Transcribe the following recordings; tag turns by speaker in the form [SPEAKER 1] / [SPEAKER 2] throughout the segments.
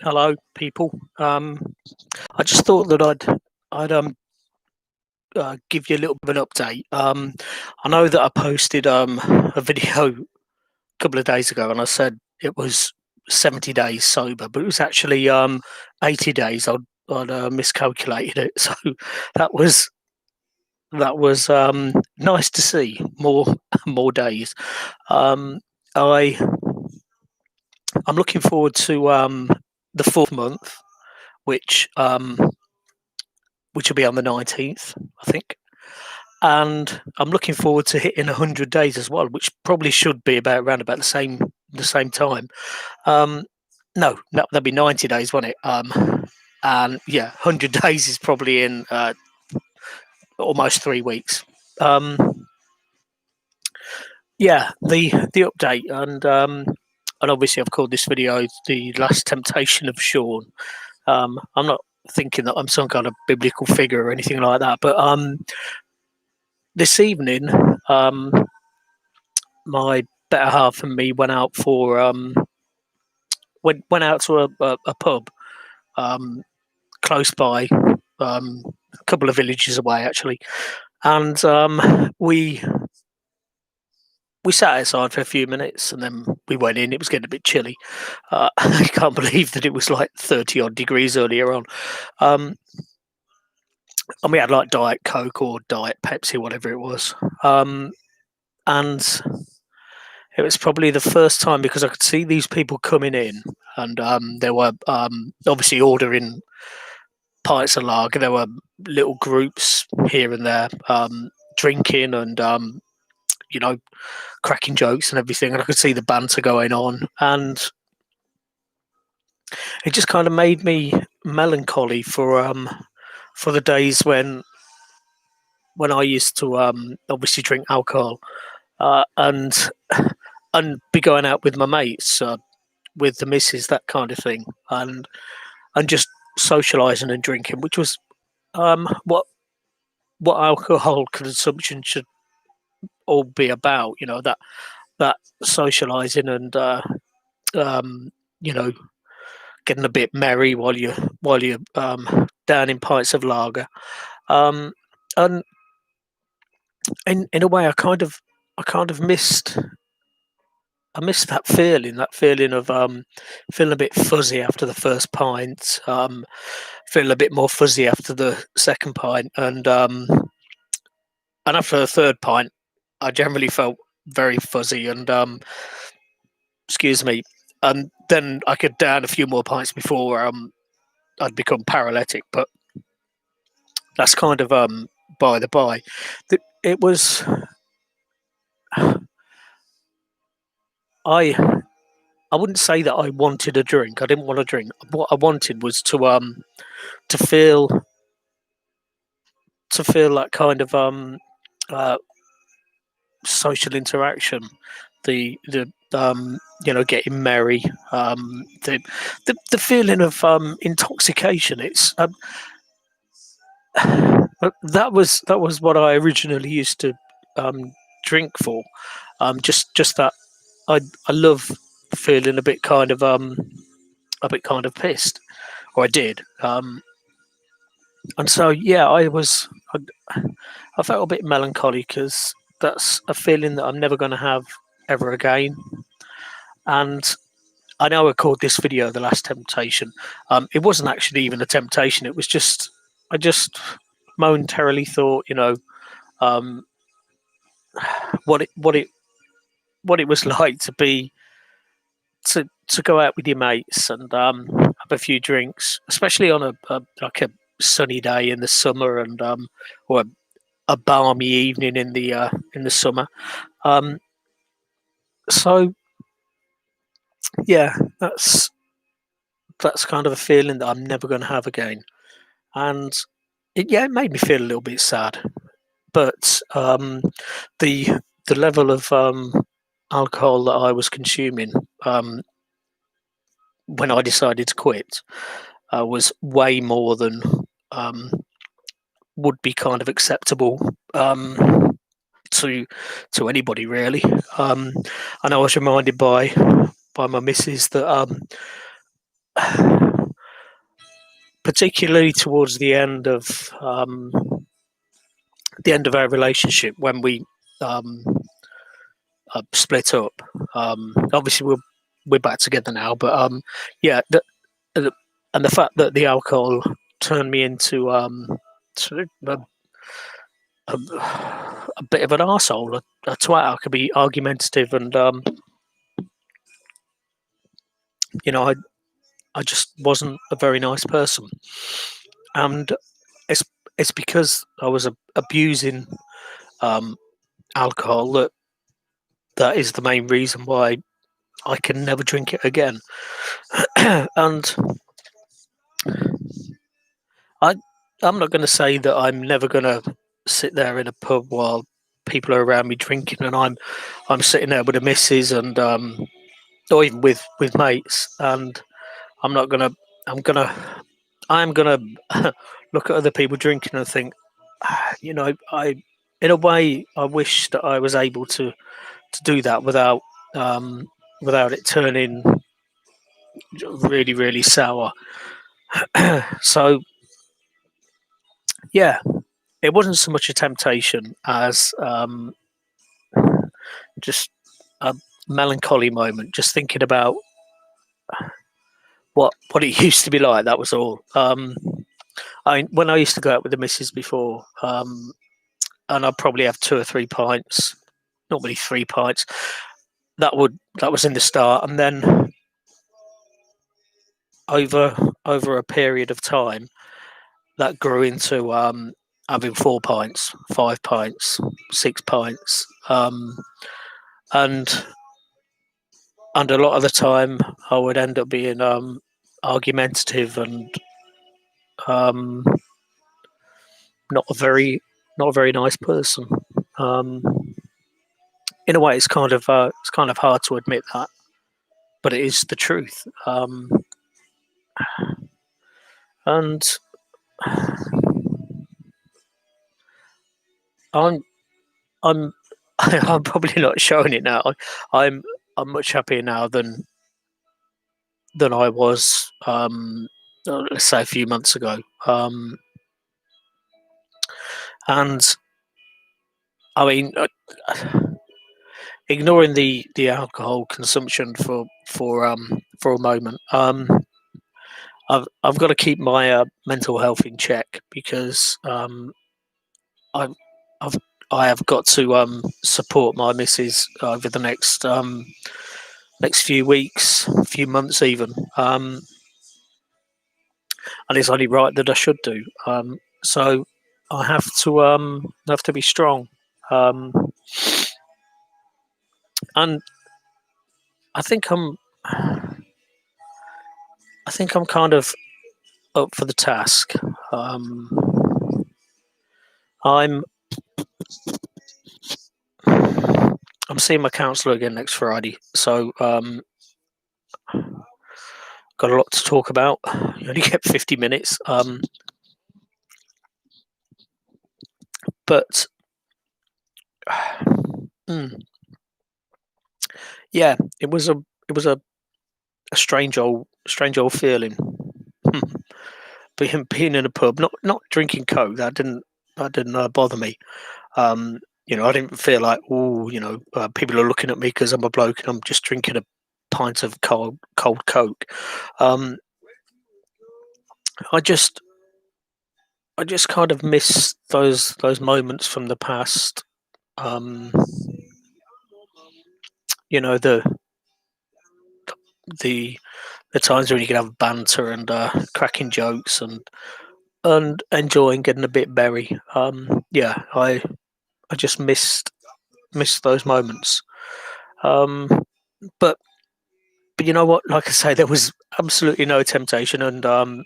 [SPEAKER 1] Hello, people. I just thought that I'd give you a little bit of an update. I know that I posted a video a couple of days ago, and I said it was 70 days sober, but it was actually 80 days. I'd miscalculated it, so that was that was nice to see more more days. Um, I I'm looking forward to the fourth month, which um, which will be on the 19th, I think. And I'm looking forward to hitting 100 days as well, which probably should be about around about the same time. Um, no, that'd be 90 days, won't it? And yeah, 100 days is probably in almost 3 weeks. Um, yeah, the update and obviously I've called this video "The Last Temptation of Shaun." I'm not thinking that I'm some kind of biblical figure or anything like that, but this evening, um, my better half and me went out for went out to a pub um, close by, a couple of villages away actually, and we sat outside for a few minutes and then we went in. It was getting a bit chilly. I can't believe that it was like 30 odd degrees earlier on, um, and we had like Diet Coke or Diet Pepsi, whatever it was, and it was probably the first time because I could see these people coming in, and they were obviously ordering pints of lager. There were little groups here and there, drinking and you know cracking jokes and everything, and I could see the banter going on, and it just kind of made me melancholy for the days when I used to obviously drink alcohol and be going out with my mates, with the missus, that kind of thing, and just socialising and drinking, which was what alcohol consumption should all be about. That socialising and you know getting a bit merry while you're down in pints of lager. Um, and in a way, I kind of missed that feeling of feeling a bit fuzzy after the first pint, feeling a bit more fuzzy after the second pint, and after the third pint, I generally felt very fuzzy and excuse me, and then I could down a few more pints before I'd become paralytic. But that's kind of by the by. It was I I wouldn't say that I wanted a drink. I didn't want a drink. What I wanted was to feel to feel that kind of uh, social interaction, the getting merry, the feeling of intoxication. It's that was what I originally used to um, drink for. Just that I love feeling a bit kind of pissed, or I did. And so yeah, I felt a bit melancholy because that's a feeling that I'm never going to have ever again. And I know I called this video "The Last Temptation." It wasn't actually even a temptation. It was just I just momentarily thought, um, what it what it what it was like to be to go out with your mates and have a few drinks, especially on a sunny day in the summer, and or a balmy evening in the summer. Um, so yeah, that's kind of a feeling that I'm never going to have again, and it made me feel a little bit sad. But the the level of alcohol that I was consuming when I decided to quit was way more than um, would be kind of acceptable to anybody really. Um, and I was reminded by my missus that particularly towards the end of our relationship when we um, split up. Obviously, we're back together now, but yeah, the, and the fact that the alcohol turned me into sort of a bit of an arsehole, a twat. I could be argumentative, and I just wasn't a very nice person, and it's it's because I was abusing um, alcohol that is the main reason why I can never drink it again. And I I'm not going to say that I'm never going to sit there in a pub while people are around me drinking, and I'm sitting there with a missus and or even with mates, and I'm not gonna I'm gonna I'm gonna look at other people drinking and think, I in a way I wish that I was able to do that um, without it turning really really sour. So yeah, it wasn't so much a temptation as just a melancholy moment, just thinking about what it used to be like. That was all. When I used to go out with the missus before, and I'd probably have 2 or 3 pints, not really 3 pints. That was in the start, and then over over a period of time, that grew into having 4 pints, 5 pints, 6 pints, and and a lot of the time I would end up being argumentative and um, not a very not a very nice person. Um, in a way, it's kind of hard to admit that, but it is the truth. And I'm I'm I'm probably not showing it now. I'm I'm much happier now than I was, let's say, a few months ago. And I mean, ignoring the alcohol consumption for a moment, I've got to keep my mental health in check because I I've I have got to support my missus over the next few weeks, few months even, and it's only right that I should do. So I have to be strong, um, and I think I'm kind of up for the task. Um, I'm I'm seeing my counsellor again next Friday, so got a lot to talk about. You only get 50 minutes, but mm, yeah, it was a strange old feeling. Being in a pub, not drinking coke, that didn't bother me. I didn't feel like, oh, people are looking at me because I'm a bloke and I'm just drinking a pint of cold coke. Um, I just I just kind of miss those moments from the past. Um, you know the the times when you could have banter and cracking jokes and enjoying getting a bit merry. Yeah, I just missed those moments. Um, but but you know what? Like I say, there was absolutely no temptation, and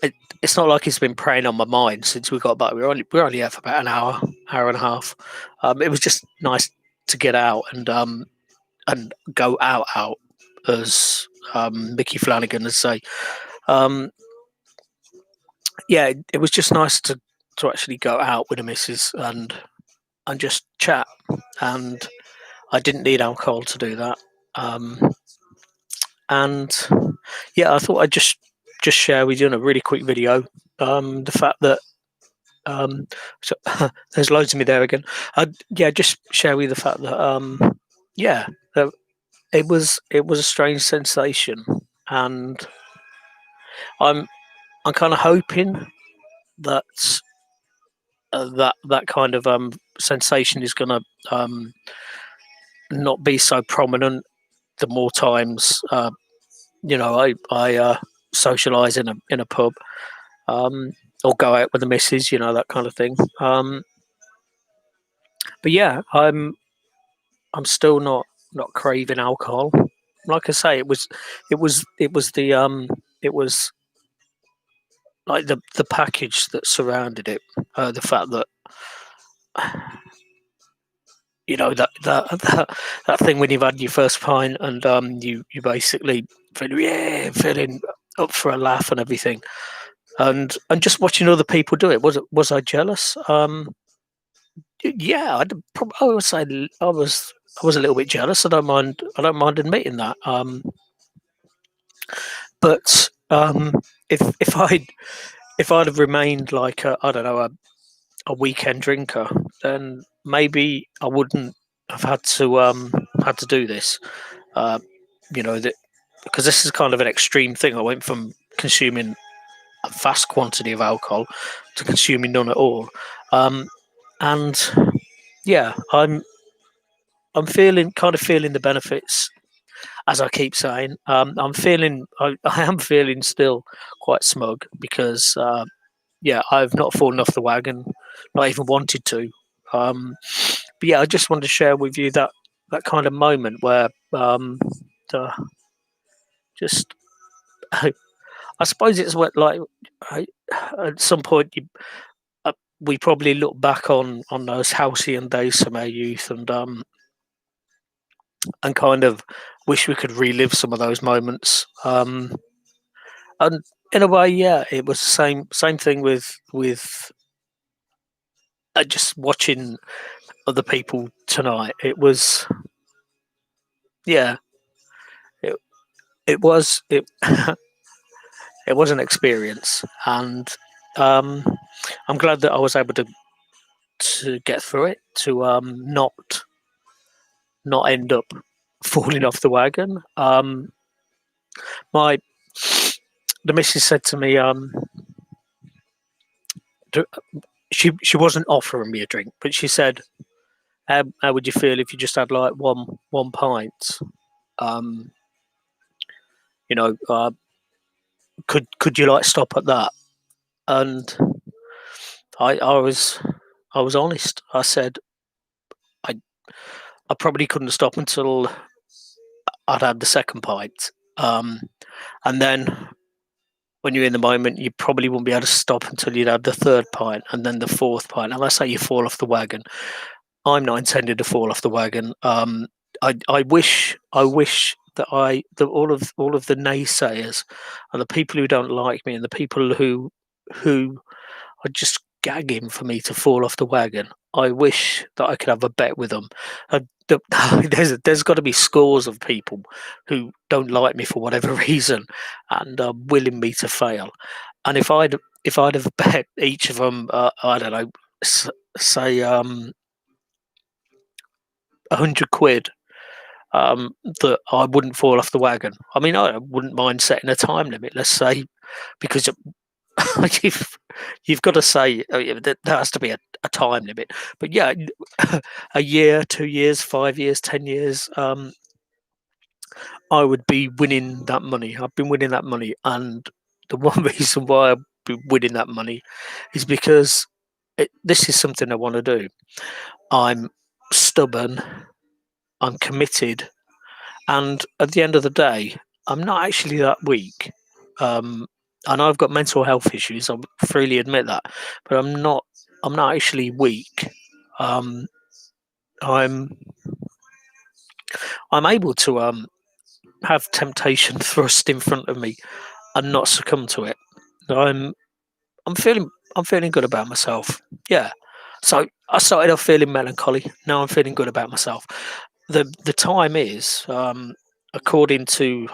[SPEAKER 1] it, it's not like it's been preying on my mind since we got back. We were only here for about an hour and a half. It was just nice to get out and go out, as Mickey Flanagan would say. Um, yeah, it was just nice to actually go out with a missus and just chat. And I didn't need alcohol to do that. Um, and yeah, I thought I'd just just share with you in a really quick video the fact that um, so, there's loads of me there again. Yeah, just share with you the fact that yeah, uh, it was a strange sensation, and I'm I'm kind of hoping that that kind of sensation is going to um, not be so prominent the more times I socialise in a pub, um, or go out with the missus, that kind of thing. But yeah, I'm still not craving alcohol. Like I say, it was it was like the package that surrounded it, the fact that that thing when you've had your first pint and you basically feeling up for a laugh and everything, and just watching other people do it. Was I jealous? Yeah, I would say I was a little bit jealous. I don't mind admitting that. But if I'd have remained like I don't know, a weekend drinker, then maybe I wouldn't have had to do this. Uh, that because this is kind of an extreme thing. I went from consuming a vast quantity of alcohol to consuming none at all, and yeah, I'm feeling the benefits, as I keep saying. I am feeling still quite smug because yeah, I've not fallen off the wagon, not even wanted to. Um, but yeah, I just wanted to share with you that kind of moment where the, just I suppose it's what like I, at some point uh, we probably look back on those halcyon days from our youth and kind of wish we could relive some of those moments. And in a way, yeah, it was the same thing with just watching other people tonight. It was, yeah, it it was it it was an experience, and um, I'm glad that I was able to get through it, to not end up falling off the wagon. My the missus said to me, d- she wasn't offering me a drink, but she said, how would you feel if you just had like one pint? Um, you know, could you like stop at that? And I was honest. I said I I probably couldn't stop until I'd had the second pint. And then when you're in the moment, you probably wouldn't be able to stop until you'd had the third pint and then the fourth pint. And let's say you fall off the wagon. I'm not intended to fall off the wagon. I wish that all of the naysayers and the people who don't like me and the people who are just gagging for me to fall off the wagon. I wish that I could have a bet with them. There's got to be scores of people who don't like me for whatever reason and are willing me to fail. And if I'd have bet each of them, I don't know, say 100 quid, that I wouldn't fall off the wagon. I mean, I wouldn't mind setting a time limit. Let's say because you've you've got to say, yeah, there has to be a time limit. But yeah, a year, 2 years, 5 years, 10 years, I would be winning that money. I've been winning that money, and the one reason why I've been winning that money is because this is something I want to do. I'm stubborn. I'm committed, and at the end of the day, I'm not actually that weak. Um, I know I've got mental health issues. I freely admit that, but I'm not. I'm not actually weak. Um, I'm I'm able to have temptation thrust in front of me and not succumb to it. I'm I'm feeling good about myself. Yeah. So I started off feeling melancholy. Now I'm feeling good about myself. The time is, according to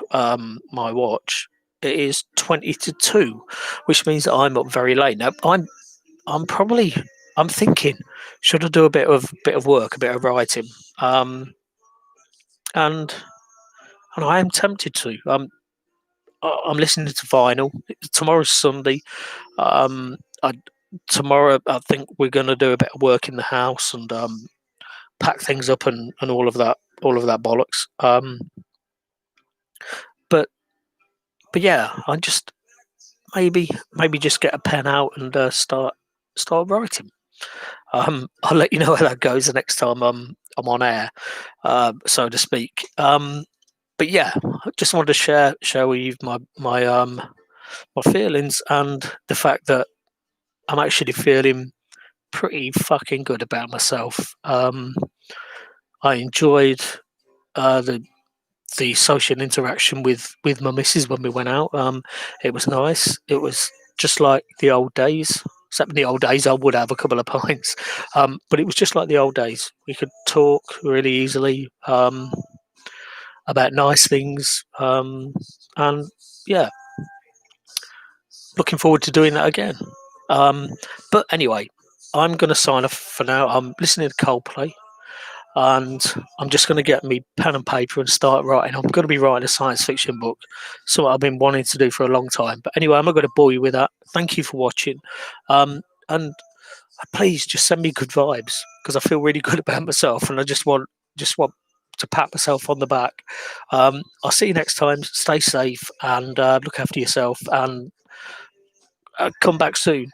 [SPEAKER 1] my watch, it is 20 to 2, which means that I'm up very late. Now I'm probably I'm thinking, should I do a bit of work, a bit of writing? Um, and and I am tempted to. I'm listening to vinyl. Tomorrow's Sunday. I Tomorrow I think we're going to do a bit of work in the house and pack things up and all of that bollocks. But but yeah, I just maybe just get a pen out and start writing. I'll let you know how that goes the next time I'm on air, so to speak. But yeah, I just wanted to share with you my feelings and the fact that I'm actually feeling pretty fucking good about myself. I enjoyed the social interaction with my missus when we went out. It was nice. It was just like the old days. Except in the old days, I would have a couple of pints, but it was just like the old days. We could talk really easily about nice things, and yeah, looking forward to doing that again. Um, but anyway, I'm going to sign off for now. I'm listening to Coldplay, and I'm just going to get me pen and paper and start writing. I'm going to be writing a science fiction book, something I've been wanting to do for a long time. But anyway, I'm not going to bore you with that. Thank you for watching, and please just send me good vibes because I feel really good about myself, and I just want to pat myself on the back. I'll see you next time. Stay safe and look after yourself, and come back soon.